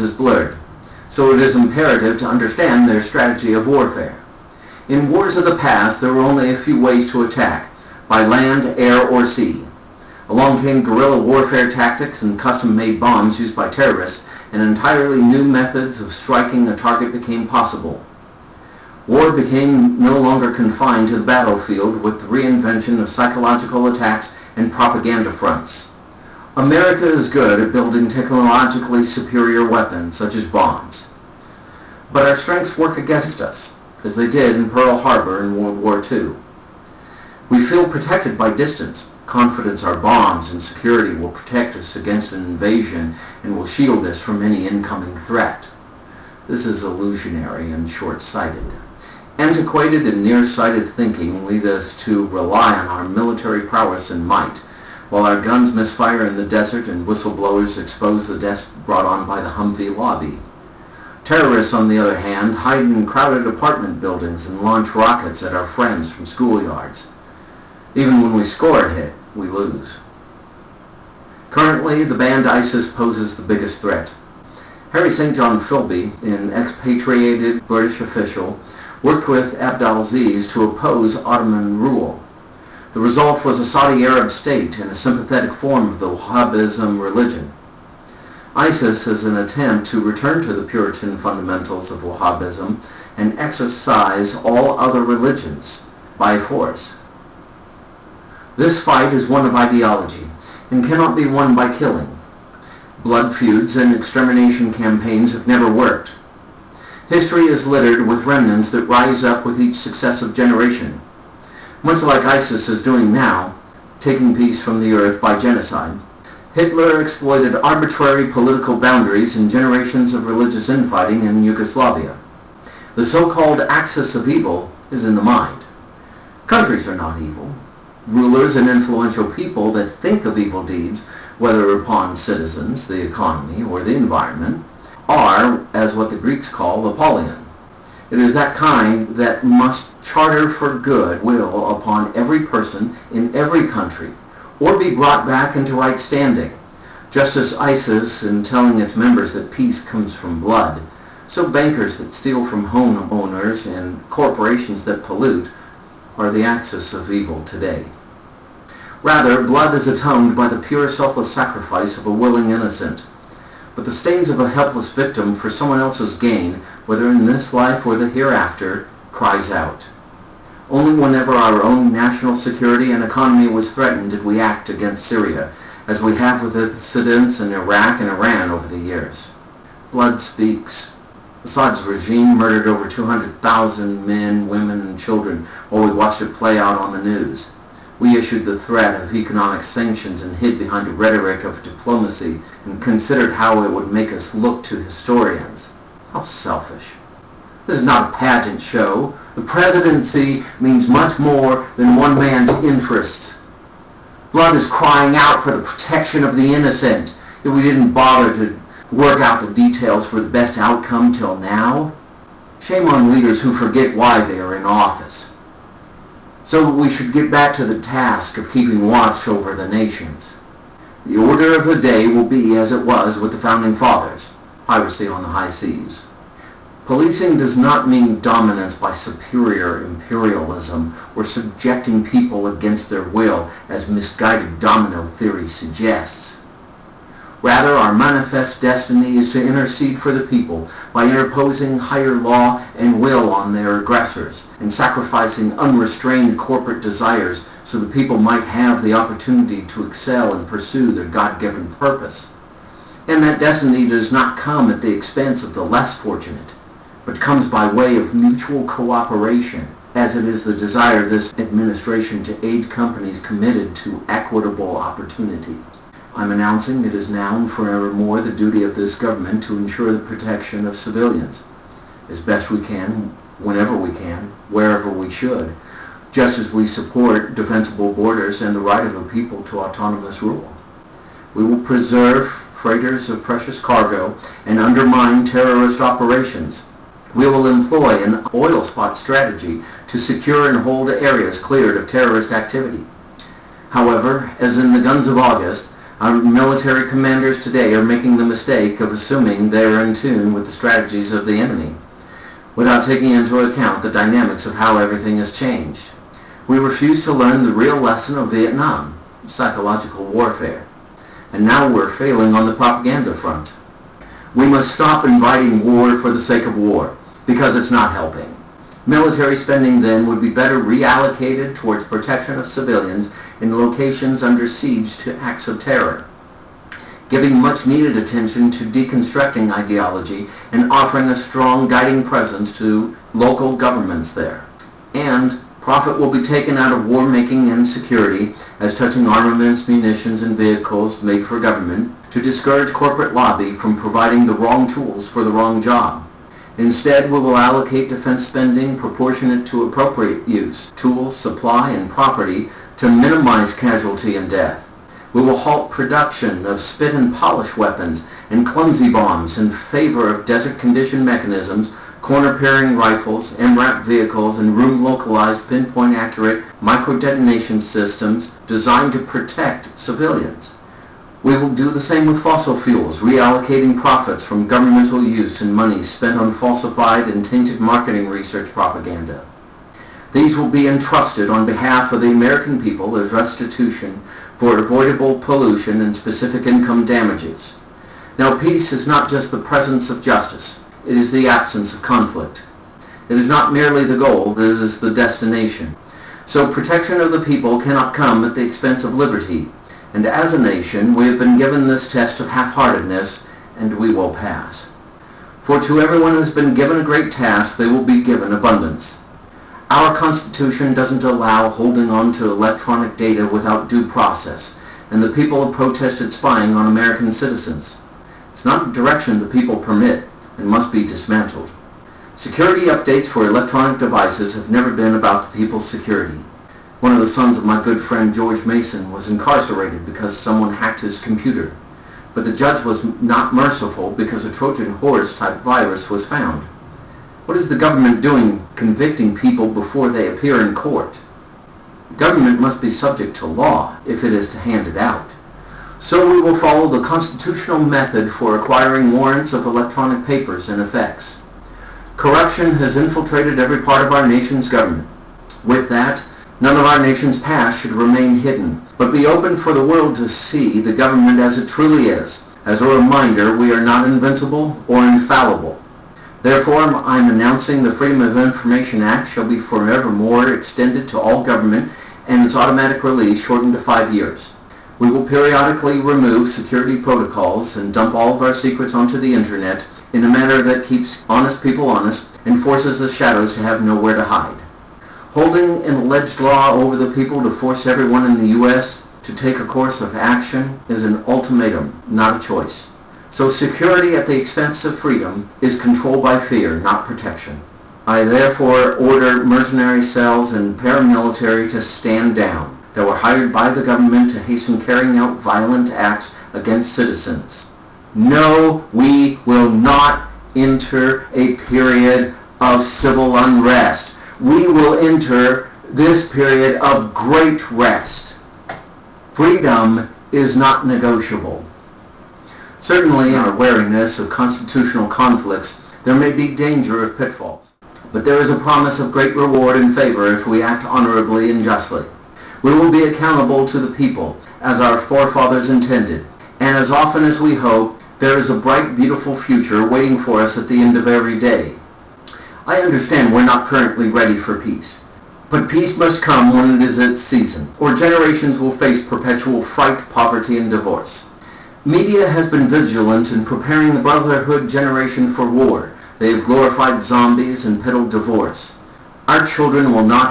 is blurred, so it is imperative to understand their strategy of warfare. In wars of the past, there were only a few ways to attack, by land, air, or sea. Along came guerrilla warfare tactics and custom-made bombs used by terrorists, and entirely new methods of striking a target became possible. War became no longer confined to the battlefield with the reinvention of psychological attacks and propaganda fronts. America is good at building technologically superior weapons, such as bombs. But our strengths work against us, as they did in Pearl Harbor in World War II. We feel protected by distance, confidence our bombs and security will protect us against an invasion and will shield us from any incoming threat. This is illusionary and short-sighted. Antiquated and nearsighted thinking lead us to rely on our military prowess and might, while our guns misfire in the desert and whistleblowers expose the deaths brought on by the Humvee lobby. Terrorists, on the other hand, hide in crowded apartment buildings and launch rockets at our friends from schoolyards. Even when we score a hit, we lose. Currently, the band ISIS poses the biggest threat. Harry St. John Philby, an expatriated British official, worked with Abdelaziz to oppose Ottoman rule. The result was a Saudi Arab state and a sympathetic form of the Wahhabism religion. ISIS is an attempt to return to the Puritan fundamentals of Wahhabism and exorcise all other religions by force. This fight is one of ideology and cannot be won by killing. Blood feuds and extermination campaigns have never worked. History is littered with remnants that rise up with each successive generation. Much like ISIS is doing now, taking peace from the earth by genocide, Hitler exploited arbitrary political boundaries and generations of religious infighting in Yugoslavia. The so-called axis of evil is in the mind. Countries are not evil. Rulers and influential people that think of evil deeds, whether upon citizens, the economy, or the environment, are, as what the Greeks call, Apollyon. It is that kind that must charter for good will upon every person in every country, or be brought back into right standing. Just as ISIS, in telling its members that peace comes from blood, so bankers that steal from homeowners and corporations that pollute are the axis of evil today. Rather, blood is atoned by the pure selfless sacrifice of a willing innocent. But the stains of a helpless victim for someone else's gain, whether in this life or the hereafter, cries out. Only whenever our own national security and economy was threatened did we act against Syria, as we have with incidents in Iraq and Iran over the years. Blood speaks. Assad's regime murdered over 200,000 men, women, and children while we watched it play out on the news. We issued the threat of economic sanctions and hid behind a rhetoric of diplomacy and considered how it would make us look to historians. How selfish. This is not a pageant show. The presidency means much more than one man's interests. Blood is crying out for the protection of the innocent, yet we didn't bother to work out the details for the best outcome till now. Shame on leaders who forget why they are in office. So we should get back to the task of keeping watch over the nations. The order of the day will be as it was with the Founding Fathers, piracy on the high seas. Policing does not mean dominance by superior imperialism or subjecting people against their will, as misguided domino theory suggests. Rather, our manifest destiny is to intercede for the people by interposing higher law and will on their aggressors and sacrificing unrestrained corporate desires so the people might have the opportunity to excel and pursue their God-given purpose. And that destiny does not come at the expense of the less fortunate, but comes by way of mutual cooperation, as it is the desire of this administration to aid companies committed to equitable opportunity. I'm announcing it is now and forevermore the duty of this government to ensure the protection of civilians, as best we can, whenever we can, wherever we should, just as we support defensible borders and the right of the people to autonomous rule. We will preserve freighters of precious cargo and undermine terrorist operations. We will employ an oil spot strategy to secure and hold areas cleared of terrorist activity. However, as in the Guns of August, Our military commanders today are making the mistake of assuming they are in tune with the strategies of the enemy, without taking into account the dynamics of how everything has changed. We refuse to learn the real lesson of Vietnam, psychological warfare, and now we're failing on the propaganda front. We must stop inviting war for the sake of war, because it's not helping. Military spending then would be better reallocated towards protection of civilians in locations under siege to acts of terror, giving much needed attention to deconstructing ideology and offering a strong guiding presence to local governments there. And profit will be taken out of war making and security as touching armaments, munitions, and vehicles made for government to discourage corporate lobby from providing the wrong tools for the wrong job. Instead, we will allocate defense spending proportionate to appropriate use, tools, supply, and property to minimize casualty and death. We will halt production of spit and polish weapons and clumsy bombs in favor of desert-conditioned mechanisms, corner-peering rifles, MRAP vehicles, and room-localized pinpoint-accurate micro-detonation systems designed to protect civilians. We will do the same with fossil fuels, reallocating profits from governmental use and money spent on falsified and tainted marketing research propaganda. These will be entrusted on behalf of the American people as restitution for avoidable pollution and specific income damages. Now, peace is not just the presence of justice, it is the absence of conflict. It is not merely the goal, it is the destination. So protection of the people cannot come at the expense of liberty. And as a nation, we have been given this test of half-heartedness, and we will pass. For to everyone who has been given a great task, they will be given abundance. Our Constitution doesn't allow holding on to electronic data without due process, and the people have protested spying on American citizens. It's not a direction the people permit, and must be dismantled. Security updates for electronic devices have never been about the people's security. One of the sons of my good friend George Mason was incarcerated because someone hacked his computer. But the judge was not merciful because a Trojan horse-type virus was found. What is the government doing convicting people before they appear in court? The government must be subject to law if it is to hand it out. So we will follow the constitutional method for acquiring warrants of electronic papers and effects. Corruption has infiltrated every part of our nation's government. With that, none of our nation's past should remain hidden, but be open for the world to see the government as it truly is. As a reminder, we are not invincible or infallible. Therefore, I'm announcing the Freedom of Information Act shall be forevermore extended to all government and its automatic release shortened to 5 years. We will periodically remove security protocols and dump all of our secrets onto the internet in a manner that keeps honest people honest and forces the shadows to have nowhere to hide. Holding an alleged law over the people to force everyone in the U.S. to take a course of action is an ultimatum, not a choice. So security at the expense of freedom is control by fear, not protection. I therefore order mercenary cells and paramilitary to stand down that were hired by the government to hasten carrying out violent acts against citizens. No, we will not enter a period of civil unrest. We will enter this period of great rest. Freedom is not negotiable. Certainly, in our wariness of constitutional conflicts, there may be danger of pitfalls. But there is a promise of great reward and favor if we act honorably and justly. We will be accountable to the people, as our forefathers intended, and as often as we hope, there is a bright, beautiful future waiting for us at the end of every day. I understand we're not currently ready for peace, but peace must come when it is its season, or generations will face perpetual fright, poverty, and divorce. Media has been vigilant in preparing the brotherhood generation for war. They have glorified zombies and peddled divorce. Our children will not